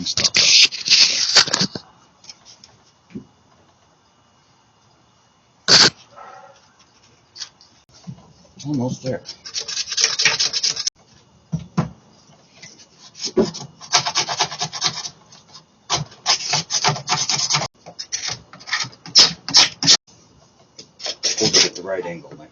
steering stuff up. Almost there. Hold it at the right angle, Michael.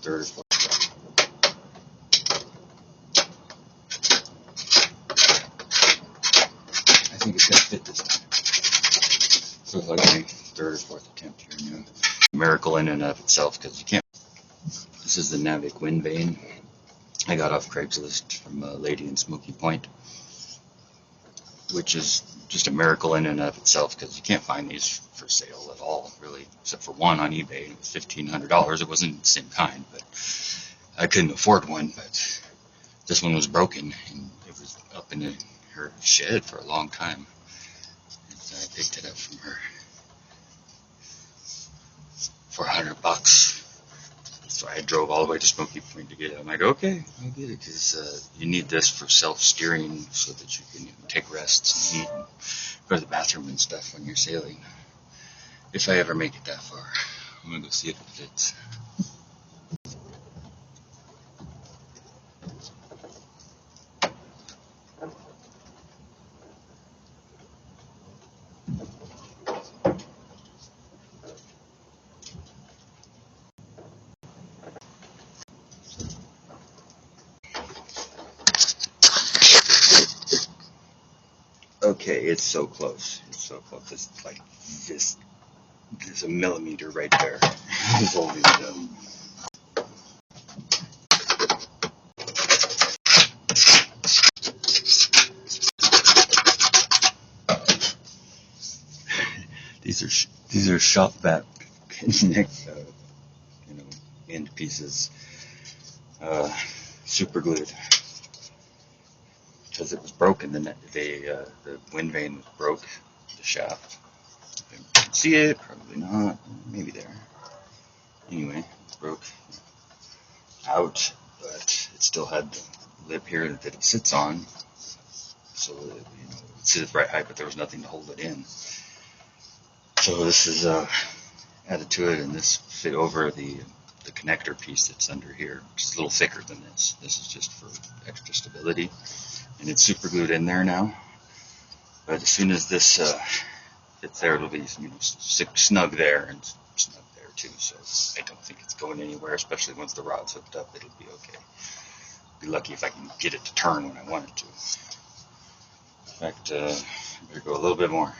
Third or fourth try. I think it's going to fit this time. So it's like my third or fourth attempt here now. Miracle in and of itself, because you can't. This is the Navik Windvane I got off Craigslist from a lady in Smokey Point, which is just a miracle in and of itself, because you can't find these for sale at all, really, except for one on eBay. It was $1,500. It wasn't the same kind, but I couldn't afford one. But this one was broken, and it was up in her shed for a long time. And so I picked it up from her for $100. So I drove all the way to Smokey Point to get it. I'm like, okay, I'll get it, because you need this for self-steering so that you can take rests and eat and go to the bathroom and stuff when you're sailing. If I ever make it that far, I'm going to go see if it fits. Okay, it's so close. It's so close. It's like this. There's a millimeter right there. It's holding it up. These are shop vac next, end pieces, super glued. Because it was broken, the Windvane broke the shaft. You can see it, probably not, maybe there. Anyway, it broke out, but it still had the lip here that it sits on, so that, it sits right height, but there was nothing to hold it in. So this is added to it, and this fit over the connector piece that's under here, which is a little thicker than this. This is just for extra stability. And it's super glued in there now, but as soon as this fits there, it'll be snug there and snug there too. So I don't think it's going anywhere, especially once the rod's hooked up. It'll be okay. Be lucky if I can get it to turn when I want it to. In fact, I better go a little bit more.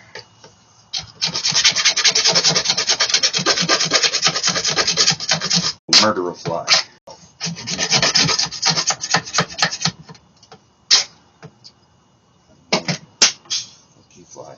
Murder a fly. Fly.